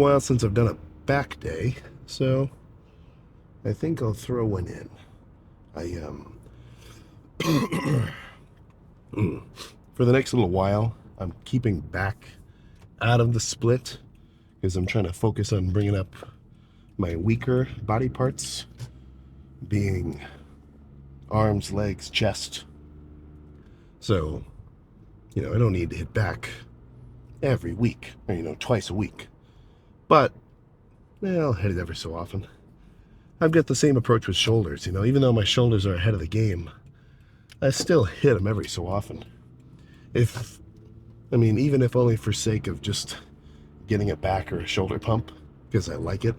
while since I've done a back day, so I think I'll throw one in. For the next little while, I'm keeping back out of the split because I'm trying to focus on bringing up my weaker body parts, being arms, legs, chest. So, I don't need to hit back every week, or, twice a week. But, I'll hit it every so often. I've got the same approach with shoulders, even though my shoulders are ahead of the game, I still hit them every so often. Even if only for sake of just getting a back or a shoulder pump, because I like it.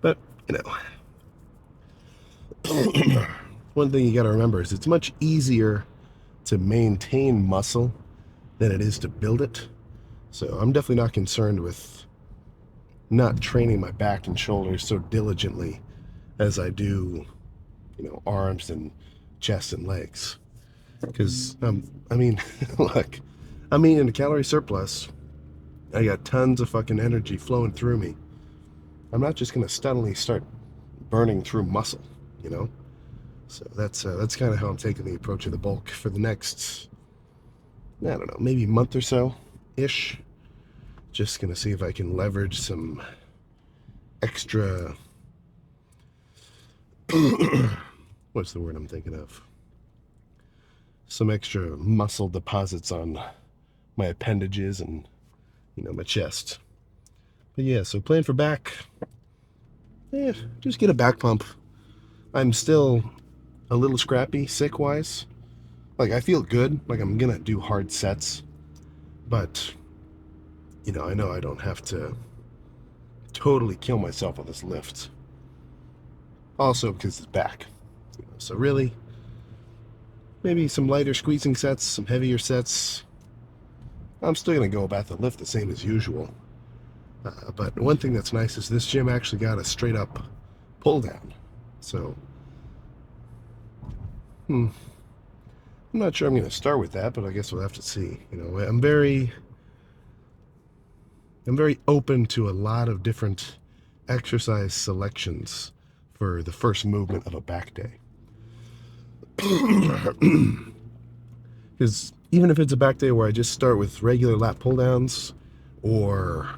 But, one thing you gotta remember is it's much easier to maintain muscle than it is to build it. So I'm definitely not concerned with not training my back and shoulders so diligently as I do, arms and chest and legs. Because, look, I'm eating a calorie surplus. I got tons of fucking energy flowing through me. I'm not just going to suddenly start burning through muscle, So that's kind of how I'm taking the approach of the bulk for the next, I don't know, maybe month or so-ish. Just going to see if I can leverage some extra, what's the word I'm thinking of? Some extra muscle deposits on my appendages and, my chest. But yeah, so plan for back. Just get a back pump. I'm still a little scrappy, sick-wise. Like, I feel good. Like, I'm gonna do hard sets. But, I know I don't have to totally kill myself on this lift. Also, because it's back. So really, maybe some lighter squeezing sets, some heavier sets. I'm still gonna go about the lift the same as usual. But one thing that's nice is this gym actually got a straight up pull down. So, I'm not sure I'm going to start with that, but I guess we'll have to see. I'm very open to a lot of different exercise selections for the first movement of a back day. Because even if it's a back day where I just start with regular lat pull downs or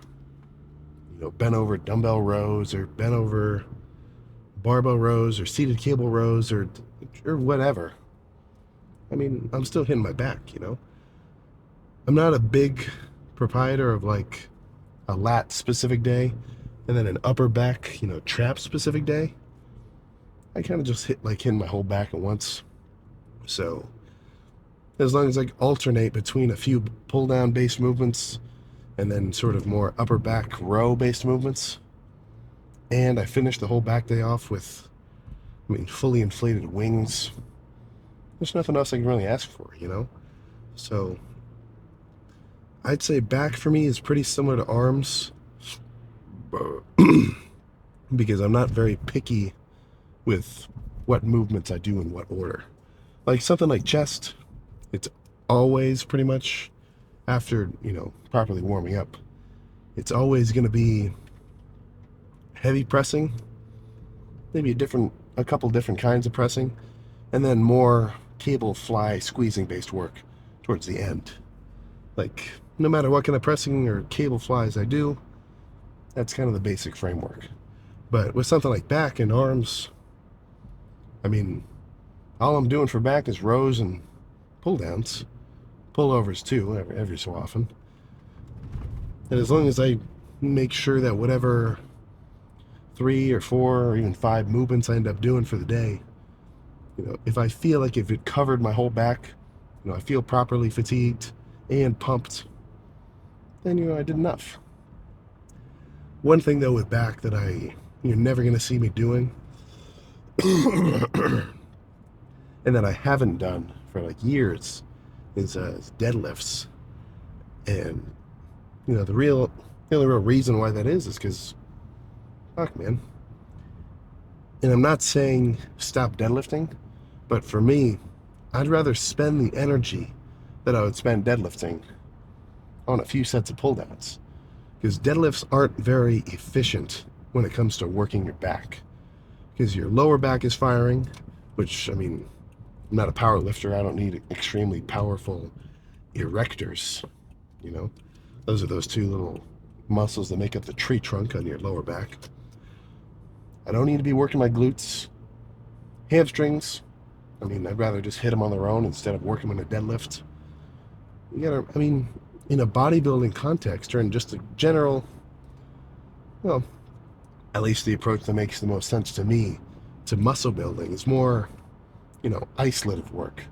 bent over dumbbell rows or bent over barbell rows or seated cable rows or whatever. I'm still hitting my back, I'm not a big proprietor of like a lat specific day and then an upper back, trap specific day. I kind of just hitting my whole back at once. So as long as I alternate between a few pull down based movements and then sort of more upper back row based movements, and I finish the whole back day off with, fully inflated wings, there's nothing else I can really ask for, So I'd say back for me is pretty similar to arms because I'm not very picky with what movements I do in what order. Like something like chest, it's always pretty much after, properly warming up. It's always going to be heavy pressing, maybe a couple different kinds of pressing, and then more cable fly squeezing based work towards the end. Like, no matter what kind of pressing or cable flies I do, that's kind of the basic framework. But with something like back and arms, all I'm doing for back is rows and pull downs, pullovers too, every so often. And as long as I make sure that whatever 3 or 4 or even 5 movements I end up doing for the day, if I feel like if it covered my whole back, I feel properly fatigued and pumped, then, I did enough. One thing though with back that you're never going to see me doing and that I haven't done for like years is deadlifts. And, the only real reason why that is because, fuck, man. And I'm not saying stop deadlifting, but for me, I'd rather spend the energy that I would spend deadlifting on a few sets of pull downs. because deadlifts aren't very efficient when it comes to working your back, because your lower back is firing, which, I mean, I'm not a power lifter. I don't need extremely powerful erectors, you know. Those are those two little muscles that make up the tree trunk on your lower back. I don't need to be working my glutes. Hamstrings, I mean, I'd rather just hit them on their own instead of working them in a deadlift. You gotta, I mean, in a bodybuilding context or in just a general, well, at least the approach that makes the most sense to me to muscle building is more, isolative work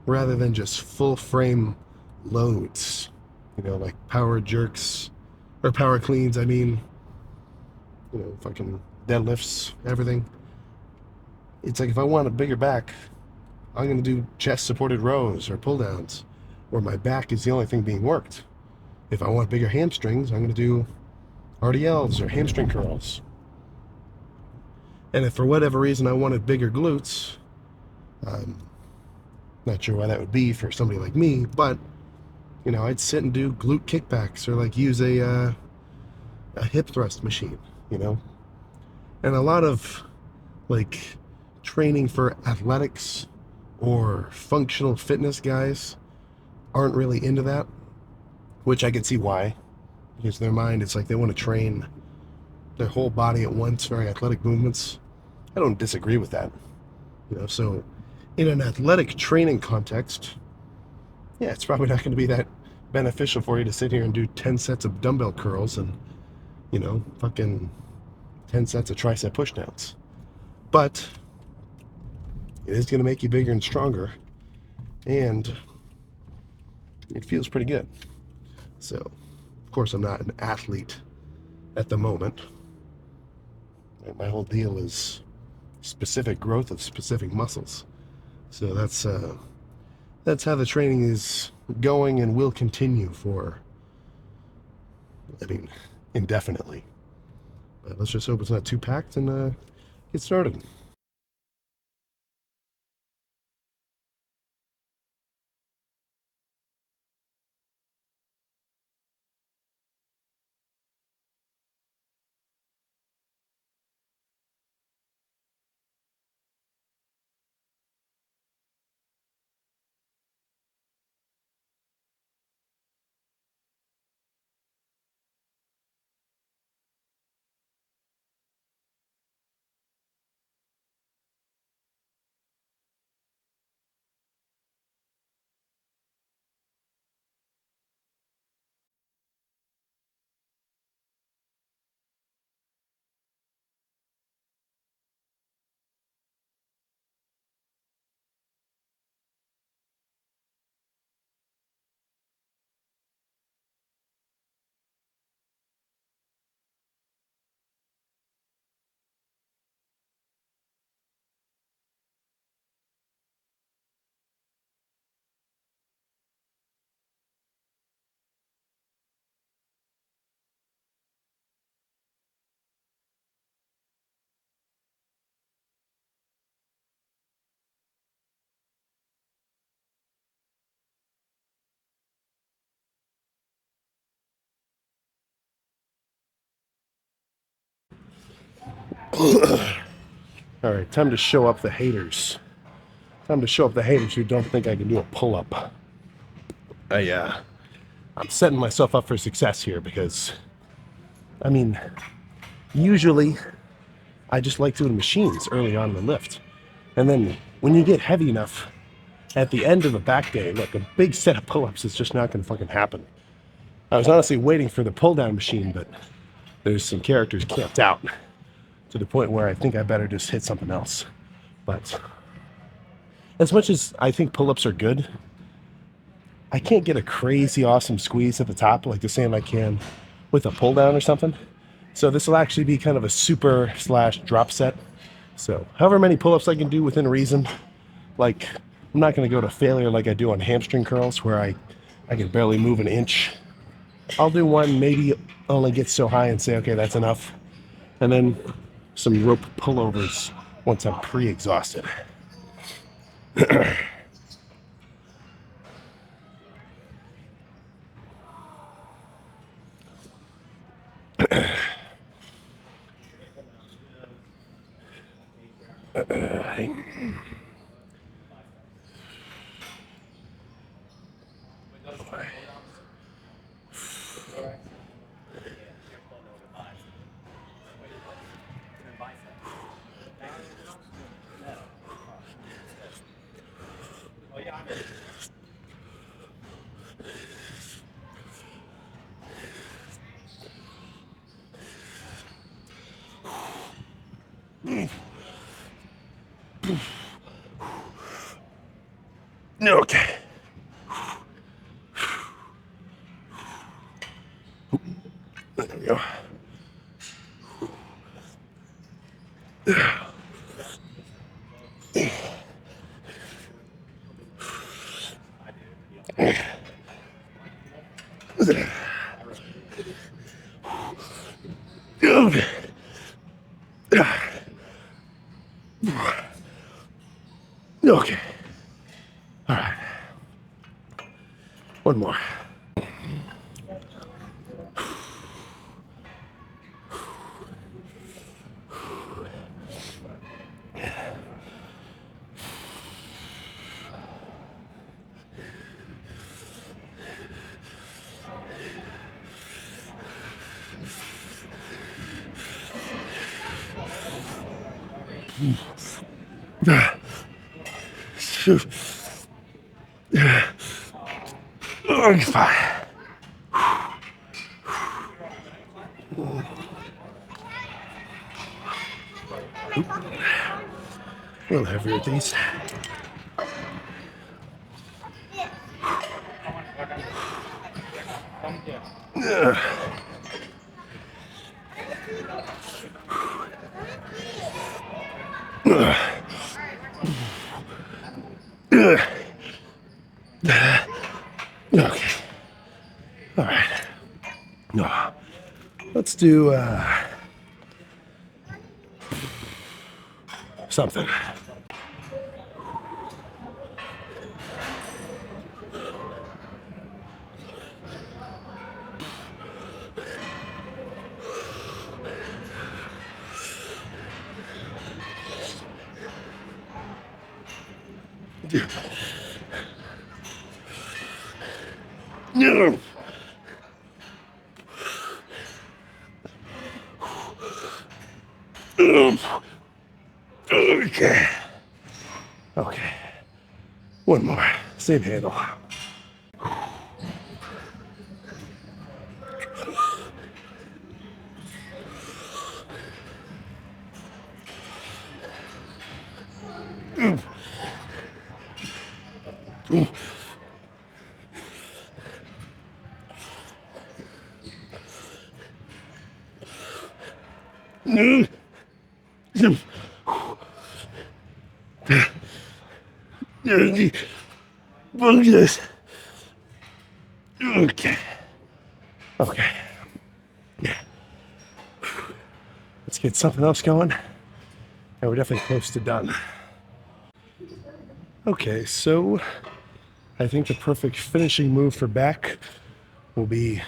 rather than just full frame loads, like power jerks or power cleans. I mean, fucking deadlifts, everything. It's like if I want a bigger back, I'm going to do chest supported rows or pull downs where my back is the only thing being worked. If I want bigger hamstrings, I'm going to do RDLs or hamstring curls. And if for whatever reason I wanted bigger glutes, not sure why that would be for somebody like me, but I'd sit and do glute kickbacks or like use a hip thrust machine, and a lot of like training for athletics or functional fitness guys aren't really into that, which I can see why, because in their mind it's like they want to train their whole body at once, very athletic movements. I don't disagree with that, so in an athletic training context, yeah, it's probably not going to be that beneficial for you to sit here and do 10 sets of dumbbell curls and fucking 10 sets of tricep pushdowns. But it is going to make you bigger and stronger, and it feels pretty good. So, of course, I'm not an athlete at the moment. My whole deal is specific growth of specific muscles. So that's how the training is going and will continue for, indefinitely. But let's just hope it's not too packed and get started. All right, time to show up the haters. Time to show up the haters who don't think I can do a pull-up. I'm setting myself up for success here because, usually I just like doing machines early on in the lift. And then when you get heavy enough, at the end of the back day, look, a big set of pull-ups is just not going to fucking happen. I was honestly waiting for the pull-down machine, but there's some characters camped out to the point where I think I better just hit something else. But as much as I think pull-ups are good, I can't get a crazy awesome squeeze at the top like the same I can with a pull-down or something. So this will actually be kind of a super / drop set. So however many pull-ups I can do within reason. Like, I'm not going to go to failure like I do on hamstring curls where I can barely move an inch. I'll do one, maybe only get so high and say, okay, that's enough. And then some rope pullovers once I'm pre-exhausted. Okay. There we go. Okay. Okay. All right. One more. Okay, fine. A little heavier at these. Okay. All right. No. Let's do something. No. Okay. Okay. One more. Same handle. Yes. Okay. Okay. Let's get something else going. And we're definitely close to done. Okay, so I think the perfect finishing move for back will be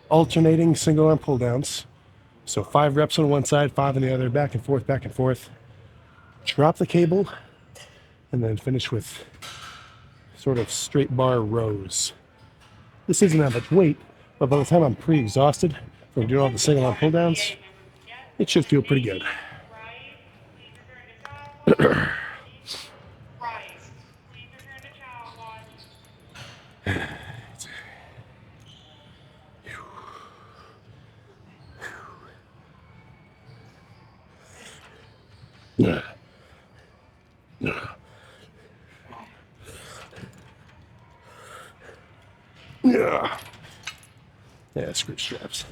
alternating single arm pull downs. So 5 reps on one side, 5 on the other, back and forth, back and forth. Drop the cable, and then finish with sort of straight bar rows. This isn't that much weight, but by the time I'm pre-exhausted from doing all the single arm pull downs, it should feel pretty good. Yeah. Yeah. Yeah. Yeah, screw straps.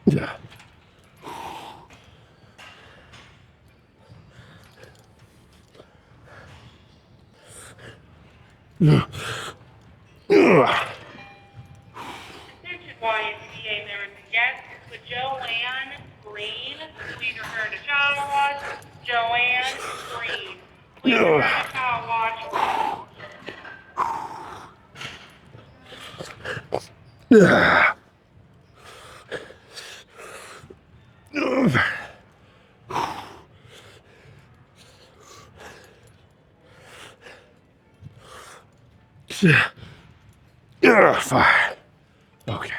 Yeah. Yeah. Yeah. Attention YMCA members and guests, with Joanne Green, please return to Child Watch. Joanne Green, please return to Child Watch. Yeah. Fire. Okay.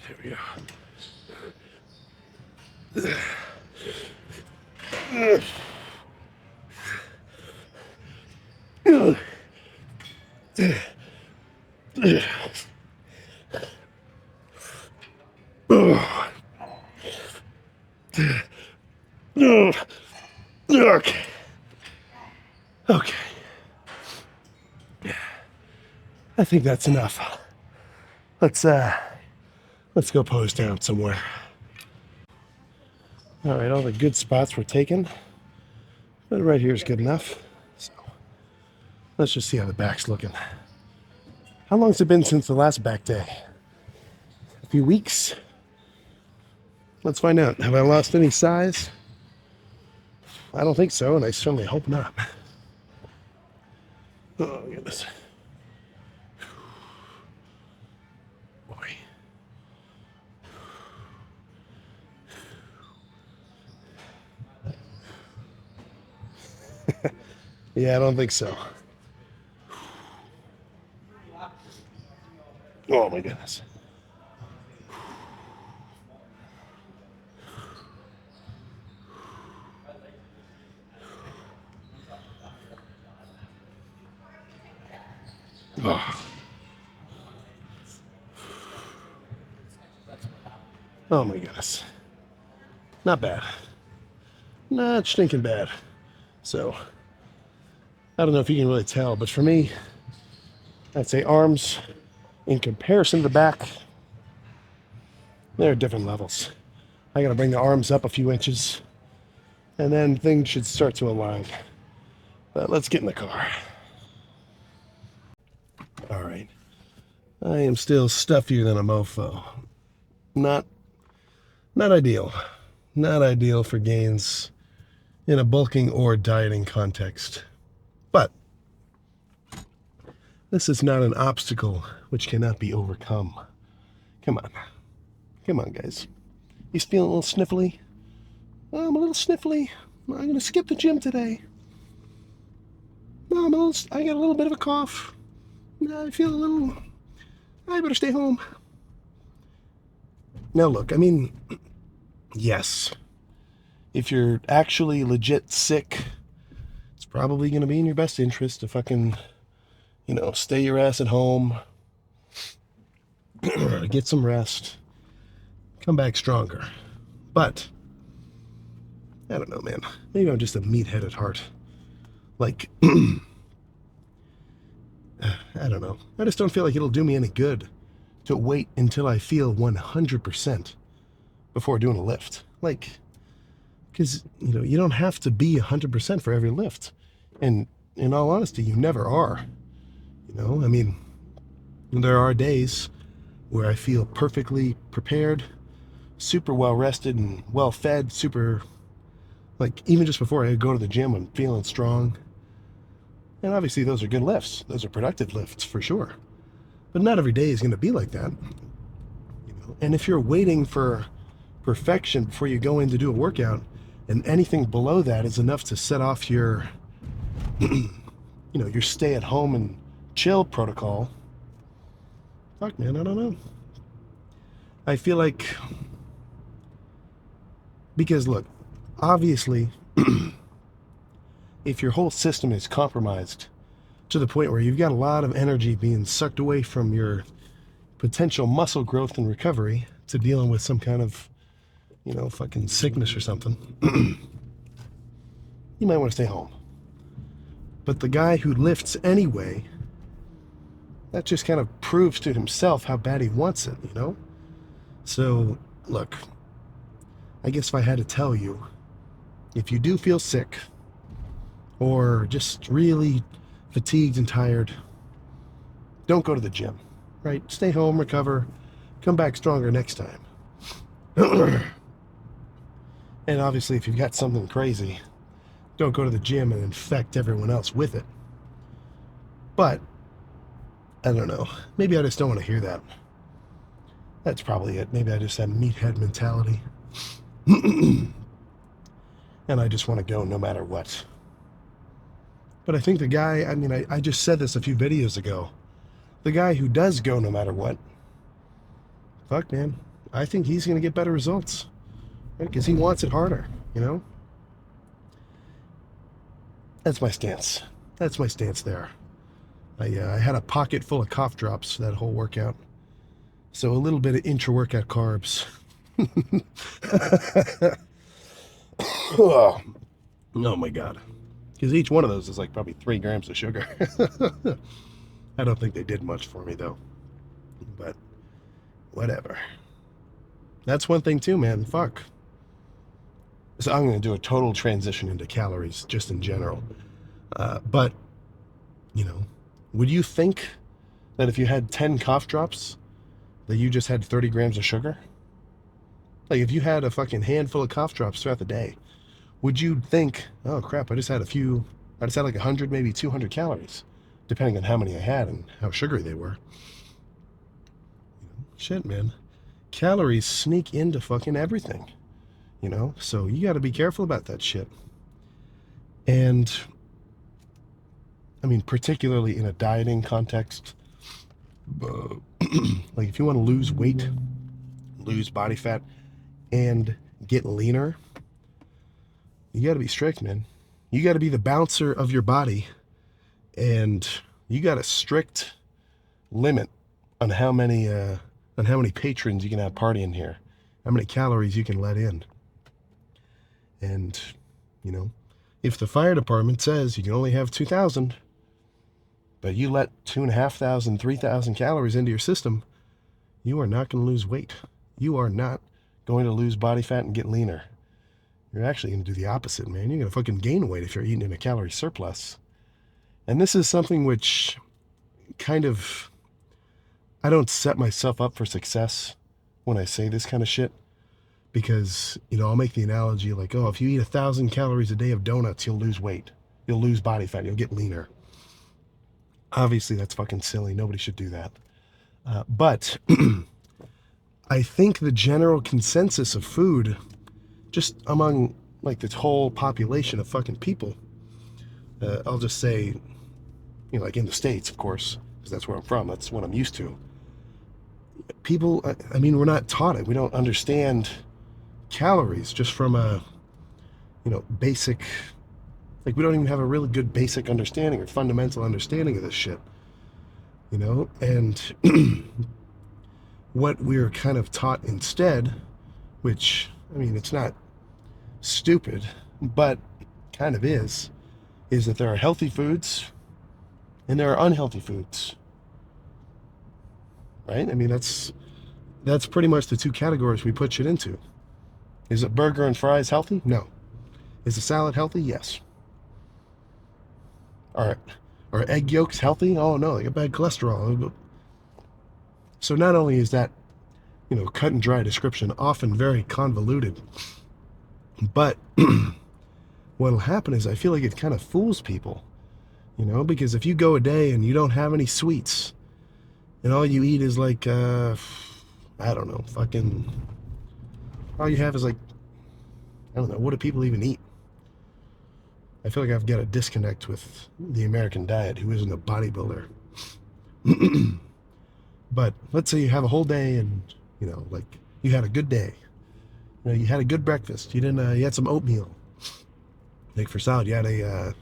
There we go. Okay. Okay. I think that's enough. Let's go pose down somewhere. All right, all the good spots were taken, but right here is good enough. So let's just see how the back's looking. How long's it been since the last back day? A few weeks? Let's find out. Have I lost any size? I don't think so, and I certainly hope not. Oh, goodness. Boy. Yeah, I don't think so. Oh, my goodness. Oh. Oh my goodness. Not bad. Not stinking bad. So, I don't know if you can really tell, but for me, I'd say arms, in comparison to the back, they're different levels. I gotta bring the arms up a few inches, and then things should start to align. But let's get in the car. All right. I am still stuffier than a mofo. Not ideal. Not ideal for gains in a bulking or dieting context. But this is not an obstacle which cannot be overcome. Come on. Come on, guys. You feeling a little sniffly? Oh, I'm a little sniffly. I'm going to skip the gym today. No, I got a little bit of a cough. I feel a little... I better stay home. Now look, I mean, yes. If you're actually legit sick, it's probably going to be in your best interest to fucking, stay your ass at home, get some rest, come back stronger. But, I don't know, man. Maybe I'm just a meathead at heart. Like, I don't know. I just don't feel like it'll do me any good to wait until I feel 100% before doing a lift. Like, because, you don't have to be 100% for every lift. And in all honesty, you never are. I mean, there are days where I feel perfectly prepared, super well rested and well fed, super, like, even just before I go to the gym, I'm feeling strong. And obviously those are good lifts. Those are productive lifts for sure. But not every day is going to be like that. And if you're waiting for perfection before you go in to do a workout, and anything below that is enough to set off your, your stay at home and chill protocol, fuck, man, I don't know. I feel like, because look, obviously, if your whole system is compromised to the point where you've got a lot of energy being sucked away from your potential muscle growth and recovery to dealing with some kind of, fucking sickness or something, you might want to stay home. But the guy who lifts anyway, that just kind of proves to himself how bad he wants it, So, look, I guess if I had to tell you, if you do feel sick, or just really fatigued and tired, don't go to the gym, right? Stay home, recover, come back stronger next time. And obviously, if you've got something crazy, don't go to the gym and infect everyone else with it. But, I don't know. Maybe I just don't want to hear that. That's probably it. Maybe I just have meathead mentality. And I just want to go no matter what. But I think the guy, I just said this a few videos ago. The guy who does go no matter what, fuck, man, I think he's going to get better results. Because he wants it harder, you know? That's my stance. That's my stance there. I had a pocket full of cough drops that whole workout. So a little bit of intra-workout carbs. Oh my God. Because each one of those is like probably 3 grams of sugar. I don't think they did much for me though. But whatever. That's one thing too, man. Fuck. So I'm going to do a total transition into calories just in general. But, you know, would you think that if you had 10 cough drops, that you just had 30 grams of sugar? Like if you had a fucking handful of cough drops throughout the day, would you think, oh crap, I just had like 100, maybe 200 calories, depending on how many I had and how sugary they were. Shit, man. Calories sneak into fucking everything. You know, so you got to be careful about that shit. And I mean, particularly in a dieting context, like if you want to lose weight, lose body fat, and get leaner, you got to be strict, man. You got to be the bouncer of your body, and you got a strict limit on how many patrons you can have partying here, how many calories you can let in. And, you know, if the fire department says you can only have 2,000, but you let 2,500, 3,000 calories into your system, you are not going to lose weight. You are not going to lose body fat and get leaner. You're actually going to do the opposite, man. You're going to fucking gain weight if you're eating in a calorie surplus. And this is something which kind of, I don't set myself up for success when I say this kind of shit. Because, you know, I'll make the analogy like, oh, if you eat 1,000 calories a day of donuts, you'll lose weight. You'll lose body fat. You'll get leaner. Obviously, that's fucking silly. Nobody should do that. But I think the general consensus of food, just among like this whole population of fucking people, I'll just say, you know, like in the States, of course, because that's where I'm from. That's what I'm used to. People, I mean, we're not taught it. We don't understand calories just from a, you know, basic, like we don't even have a really good basic understanding or fundamental understanding of this shit, you know. And what we're kind of taught instead, which, I mean, it's not stupid, but kind of is that there are healthy foods and there are unhealthy foods, right? I mean, that's pretty much the 2 categories we put shit into. Is a burger and fries healthy? No. Is a salad healthy? Yes. Are egg yolks healthy? Oh no, they got bad cholesterol. So not only is that, you know, cut and dry description often very convoluted, but what'll happen is I feel like it kind of fools people, you know, because if you go a day and you don't have any sweets and all you eat is like, I don't know, fucking, all you have is like, I don't know, what do people even eat? I feel like I've got a disconnect with the American diet, who isn't a bodybuilder. But let's say you have a whole day and, you know, like you had a good day. You know, you had a good breakfast. You had some oatmeal. Like for salad, you had a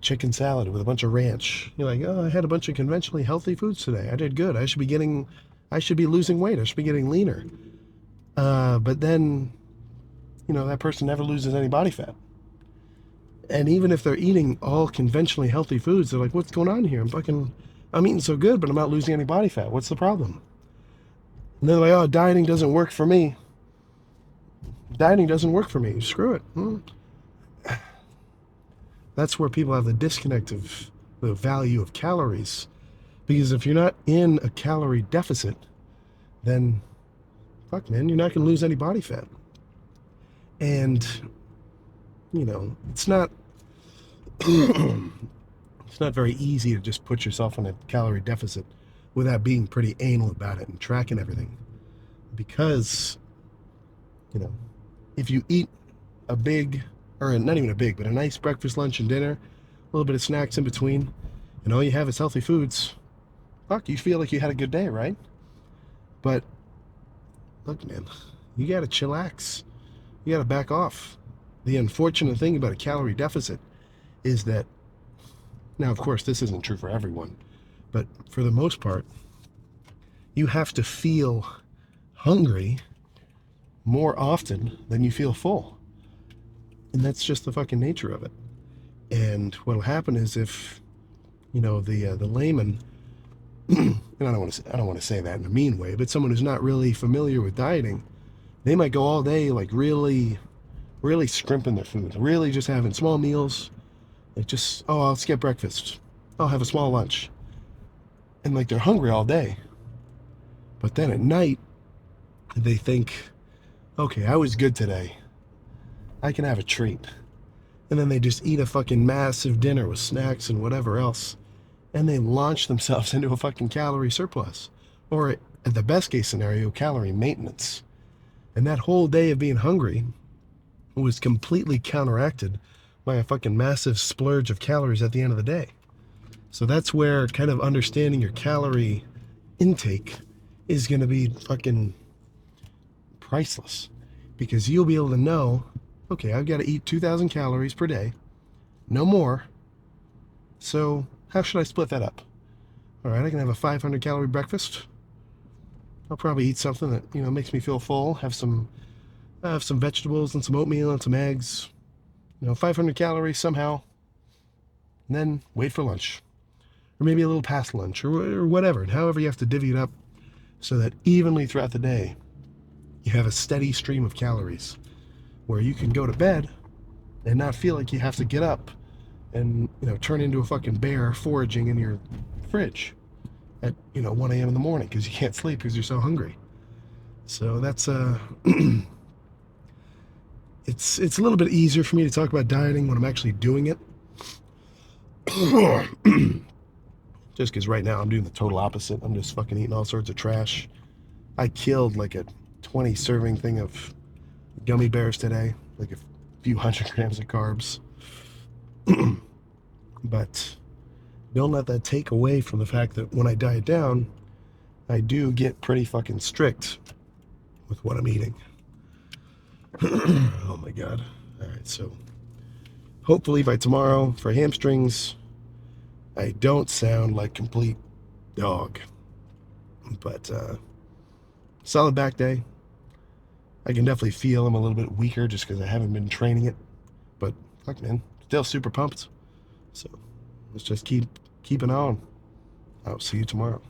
chicken salad with a bunch of ranch. You're like, oh, I had a bunch of conventionally healthy foods today. I did good. I should be losing weight. I should be getting leaner. But then, you know, that person never loses any body fat. And even if they're eating all conventionally healthy foods, they're like, what's going on here? I'm eating so good, but I'm not losing any body fat. What's the problem? And they're like, oh, dieting doesn't work for me. Dieting doesn't work for me. Screw it. That's where people have the disconnect of the value of calories. Because if you're not in a calorie deficit, then fuck, man, you're not going to lose any body fat. And, it's not it's not very easy to just put yourself in a calorie deficit without being pretty anal about it and tracking everything. Because, if you eat a big, or not even a big, but a nice breakfast, lunch, and dinner, a little bit of snacks in between, and all you have is healthy foods, fuck, you feel like you had a good day, right? But look, man, you gotta chillax. You gotta back off. The unfortunate thing about a calorie deficit is that, now, of course, this isn't true for everyone, but for the most part, you have to feel hungry more often than you feel full. And that's just the fucking nature of it. And what'll happen is if, the layman, and I don't want to say that in a mean way, but someone who's not really familiar with dieting, they might go all day like really, really scrimping their food, really just having small meals, like just, oh, I'll skip breakfast, I'll have a small lunch, and like they're hungry all day. But then at night, they think, okay, I was good today, I can have a treat. And then they just eat a fucking massive dinner with snacks and whatever else, and they launch themselves into a fucking calorie surplus, or at the best case scenario, calorie maintenance. And that whole day of being hungry was completely counteracted by a fucking massive splurge of calories at the end of the day. So that's where kind of understanding your calorie intake is going to be fucking priceless, because you'll be able to know, okay, I've got to eat 2,000 calories per day, no more. So how should I split that up? All right, I can have a 500 calorie breakfast. I'll probably eat something that, makes me feel full, have some vegetables and some oatmeal and some eggs, 500 calories somehow, and then wait for lunch, or maybe a little past lunch, or whatever, and however you have to divvy it up so that evenly throughout the day you have a steady stream of calories where you can go to bed and not feel like you have to get up and turn into a fucking bear foraging in your fridge at 1 a.m. in the morning because you can't sleep because you're so hungry. So that's it's a little bit easier for me to talk about dieting when I'm actually doing it. Just because right now I'm doing the total opposite. I'm just fucking eating all sorts of trash. I killed like a 20 serving thing of gummy bears today, like a few hundred grams of carbs. But don't let that take away from the fact that when I diet down, I do get pretty fucking strict with what I'm eating. Oh my god. Alright, so hopefully by tomorrow for hamstrings, I don't sound like complete dog. But solid back day. I can definitely feel I'm a little bit weaker just because I haven't been training it. But fuck, man, still super pumped. So let's just keep keeping on. I'll see you tomorrow.